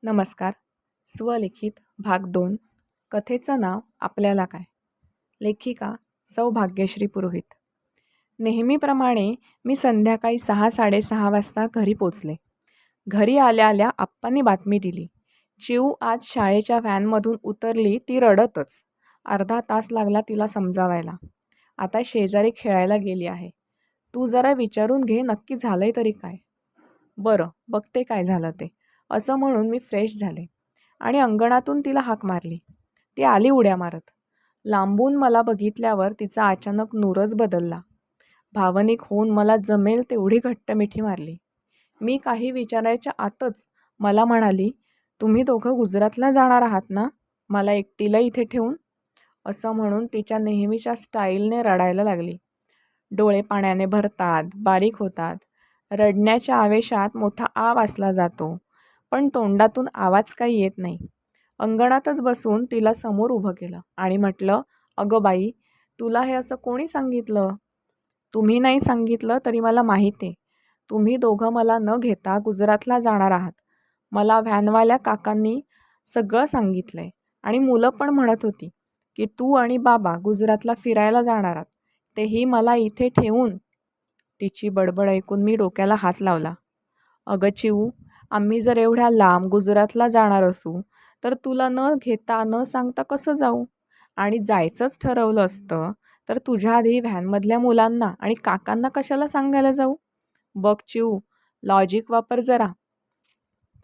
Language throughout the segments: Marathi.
नमस्कार. स्वलिखित भाग 2. कथेचं नाव आपल्याला काय. लेखिका सौ भाग्यश्री पुरोहित. नेहमीप्रमाणे मी संध्याकाळी 6:30 वाजता घरी पोचले. घरी आल्या आल्या आप्पांनी बातमी दिली. चिऊ आज शाळेच्या व्हॅनमधून उतरली ती रडतच. अर्धा तास लागला तिला समजावायला. आता शेजारी खेळायला गेली आहे. तू जरा विचारून घे नक्की झालंय तरी काय. बरं बघते काय झालं ते, असं म्हणून मी फ्रेश झाले आणि अंगणातून तिला हाक मारली. ती आली उड्या मारत. लांबून मला बघितल्यावर तिचा अचानक नूरच बदलला. भावनिक होऊन मला जमेल तेवढी घट्ट मिठी मारली. मी काही विचारायच्या आतच मला म्हणाली, तुम्ही दोघं गुजरातला जाणार आहात ना, मला एकटीला इथे ठेवून. असं म्हणून तिच्या नेहमीच्या स्टाईलने रडायला लागली. डोळे पाण्याने भरतात, बारीक होतात. रडण्याच्या आवेशात मोठा आ वासला जातो, पण तोंडातून आवाज काही येत नाही. अंगणातच बसून तिला समोर उभं केलं आणि म्हटलं, अगं बाई, तुला हे असं कोणी सांगितलं? तुम्ही नाही सांगितलं तरी मला माहीत आहे. तुम्ही दोघं मला न घेता गुजरातला जाणार आहात. मला व्हॅनवाल्या काकांनी सगळं सांगितलं आहे आणि मुलं पण म्हणत होती की तू आणि बाबा गुजरातला फिरायला जाणार आहात, तेही मला इथे ठेवून. तिची बडबड ऐकून मी डोक्याला हात लावला. अगं चिऊ, आम्ही जर एवढ्या लांब गुजरातला जाणार असू तर तुला न घेता न सांगता कसं जाऊ? आणि जायचंच ठरवलं असतं तर तुझ्या आधी व्हॅनमधल्या मुलांना आणि काकांना कशाला सांगायला जाऊ? बघ चिऊ, लॉजिक वापर जरा.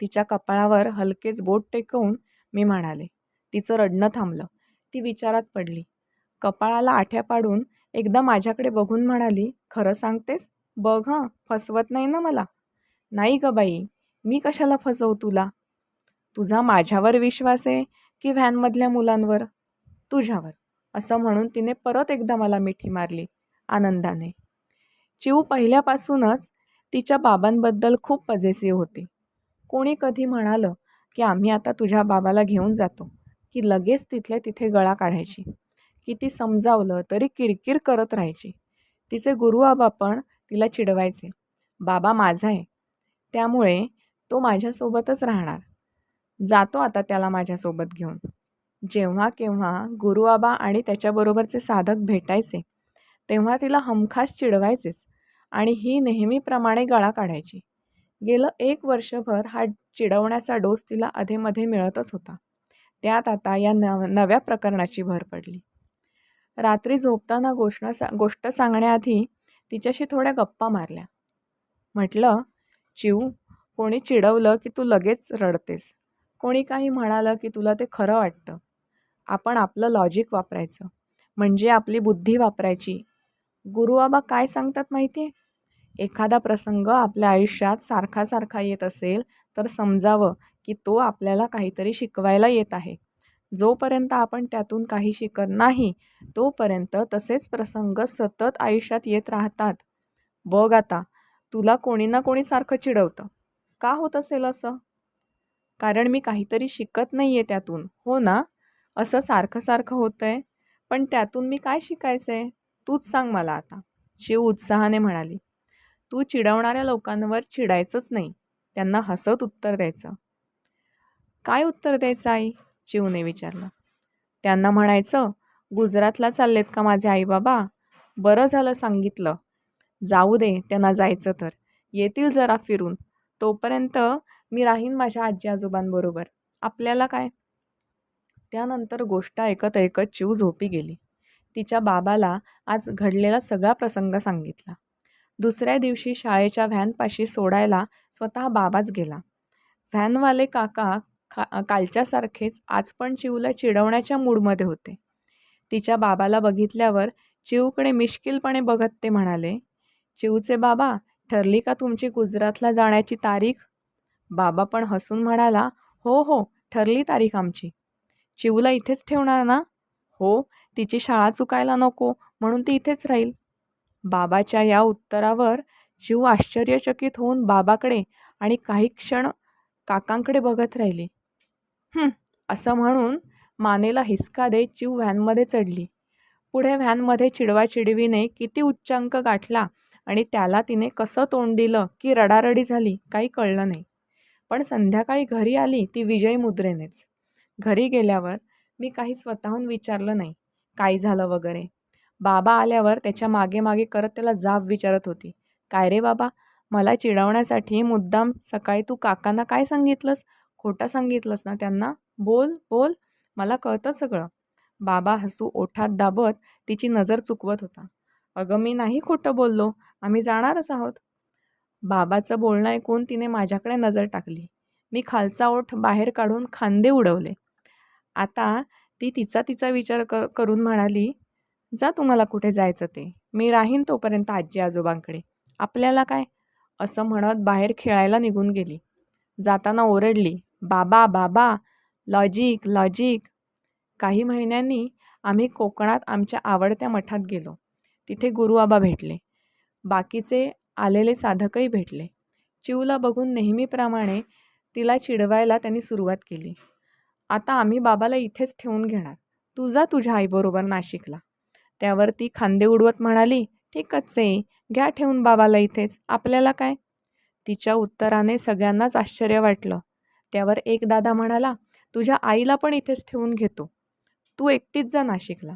तिच्या कपाळावर हलकेच बोट टेकवून मी म्हणाले. तिचं रडणं थांबलं. ती विचारात पडली. कपाळाला आठ्या पाडून एकदा माझ्याकडे बघून म्हणाली, खरं सांगतेस? बघ हं, फसवत नाही ना मला? नाही ग बाई, मी कशाला फसवू तुला? तुझा माझ्यावर विश्वास आहे की व्हॅनमधल्या मुलांवर? तुझ्यावर. असं म्हणून तिने परत एकदा मला मिठी मारली आनंदाने. चिऊ पहिल्यापासूनच तिच्या बाबांबद्दल खूप पजेसिव्ह होती. कोणी कधी म्हणालं की आम्ही आता तुझ्या बाबाला घेऊन जातो की लगेच तिथल्या तिथे गळा काढायची. किती समजावलं तरी किरकिर करत राहायची. तिचे गुरुआबा पण तिला चिडवायचे. बाबा माझा आहे, त्यामुळे तो माझ्यासोबतच राहणार. जातो आता त्याला माझ्यासोबत घेऊन. जेव्हा केव्हा गुरुआबा आणि त्याच्याबरोबरचे साधक भेटायचे तेव्हा तिला हमखास चिडवायचेच आणि ही नेहमीप्रमाणे गळा काढायची. गेलं 1 वर्षभर हा चिडवण्याचा डोस तिला अधेमध्ये मिळतच होता. त्यात आता या नव्या प्रकरणाची भर पडली. रात्री झोपताना गोष्ट सांगण्याआधी तिच्याशी थोड्या गप्पा मारल्या. म्हटलं, चिऊ, कोणी चिडवलं की तू लगेच रडतेस. कोणी काही म्हणालं की तुला ते खरं वाटतं. आपण आपलं लॉजिक वापरायचं, म्हणजे आपली बुद्धी वापरायची. गुरुआबा काय सांगतात माहिती आहे? एखादा प्रसंग आपल्या आयुष्यात सारखा सारखा येत असेल तर समजावं की तो आपल्याला काहीतरी शिकवायला येत आहे. जोपर्यंत आपण त्यातून काही शिकत नाही तोपर्यंत तसेच प्रसंग सतत आयुष्यात येत राहतात. बघ आता, तुला कोणी ना कोणी सारखं चिडवतं. का होत असेल असं? कारण मी काहीतरी शिकत नाही आहे त्यातून, हो ना? असं सारखं सारखं होतं आहे, पण त्यातून मी काय शिकायचं आहे? तूच सांग मला आता. शिव उत्साहाने म्हणाली. तू चिडवणाऱ्या लोकांवर चिडायचंच नाही, त्यांना हसत उत्तर द्यायचं. काय उत्तर द्यायचं आई? चिवने विचारलं. त्यांना म्हणायचं, गुजरातला चाललेत का माझे आई बाबा? बरं झालं सांगितलं. जाऊ दे त्यांना जायचं तर, येतील जरा फिरून. तोपर्यंत मी राहीन माझ्या आजी आजोबांबरोबर. आपल्याला काय? त्यानंतर गोष्ट ऐकत ऐकत चिऊ झोपी गेली. तिच्या बाबाला आज घडलेला सगळा प्रसंग सांगितला. दुसऱ्या दिवशी शाळेच्या व्हॅनपाशी सोडायला स्वतः बाबाच गेला. व्हॅनवाले काका कालच्यासारखेच आज पण चिऊला चिडवण्याच्या मूडमध्ये होते. तिच्या बाबाला बघितल्यावर चिऊकडे मिश्किलपणे बघत ते म्हणाले, चिऊचे बाबा, ठरली का तुमची गुजरातला जाण्याची तारीख? बाबा पण हसून म्हणाला, हो हो, ठरली तारीख आमची. चिऊला इथेच ठेवणार ना? हो, तिची शाळा चुकायला नको म्हणून ती इथेच राहील. बाबाच्या या उत्तरावर चिऊ आश्चर्यचकित होऊन बाबाकडे आणि काही क्षण काकांकडे बघत राहिली. असं म्हणून मानेला हिसका देत चिऊ व्हॅनमध्ये चढली. पुढे व्हॅनमध्ये चिडवाचिडवीने किती उच्चांक गाठला आणि त्याला तिने कसं तोंड दिलं की रडारडी झाली काही कळलं नाही. पण संध्याकाळी घरी आली ती विजयी मुद्रेनेच. घरी गेल्यावर मी काही स्वतःहून विचारलं नाही काय झालं वगैरे. बाबा आल्यावर त्याच्या मागे मागे करत त्याला जाब विचारत होती. काय रे बाबा, मला चिडवण्यासाठी मुद्दाम सकाळी तू काकांना काय सांगितलंस? खोटं सांगितलंस ना त्यांना? बोल बोल, मला कळतं सगळं. बाबा हसू ओठात दाबत तिची नजर चुकवत होता. अगं मी नाही खोटं बोललो, आम्ही जाणारच आहोत. बाबाचं बोलणं ऐकून तिने माझ्याकडे नजर टाकली. मी खालचा ओठ बाहेर काढून खांदे उडवले. आता ती तिचा तिचा विचार करून म्हणाली, जा तुम्हाला कुठे जायचं ते, मी राहीन तोपर्यंत आजी आजोबांकडे, आपल्याला काय, असं म्हणत बाहेर खेळायला निघून गेली. जाताना ओरडली, बाबा बाबा, लॉजिक लॉजिक. काही महिन्यांनी आम्ही कोकणात आमच्या आवडत्या मठात गेलो. तिथे गुरुआबा भेटले. बाकीचे आलेले साधकही भेटले. चिऊला बघून नेहमीप्रमाणे तिला चिडवायला त्यांनी सुरुवात केली. आता आम्ही बाबाला इथेच ठेवून घेणार, तू जा तुझ्या आईबरोबर नाशिकला. त्यावर ती खांदे उडवत म्हणाली, ठीकच आहे, घ्या ठेवून बाबाला इथेच, आपल्याला काय. तिच्या उत्तराने सगळ्यांनाच आश्चर्य वाटलं. त्यावर एक दादा म्हणाला, तुझ्या आईला पण इथेच ठेवून घेतो, तू एकटीच जा नाशिकला.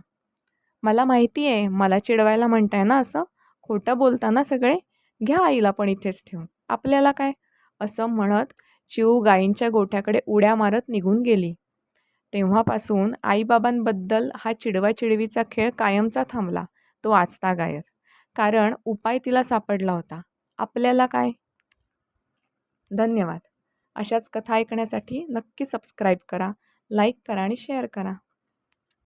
मला माहिती आहे मला चिडवायला म्हणताय ना असं, खोटं बोलताना सगळे, घ्या आईला पण इथेच ठेवून, आपल्याला काय. असं म्हणत चिऊ गायींच्या गोठ्याकडे उड्या मारत निघून गेली. तेव्हापासून आईबाबांबद्दल हा चिडवाचिडवीचा खेळ कायमचा थांबला, तो वाचता गायब. कारण उपाय तिला सापडला होता, आपल्याला काय. धन्यवाद. अशाच कथा ऐकण्यासाठी नक्की सबस्क्राईब करा, लाईक करा आणि शेअर करा.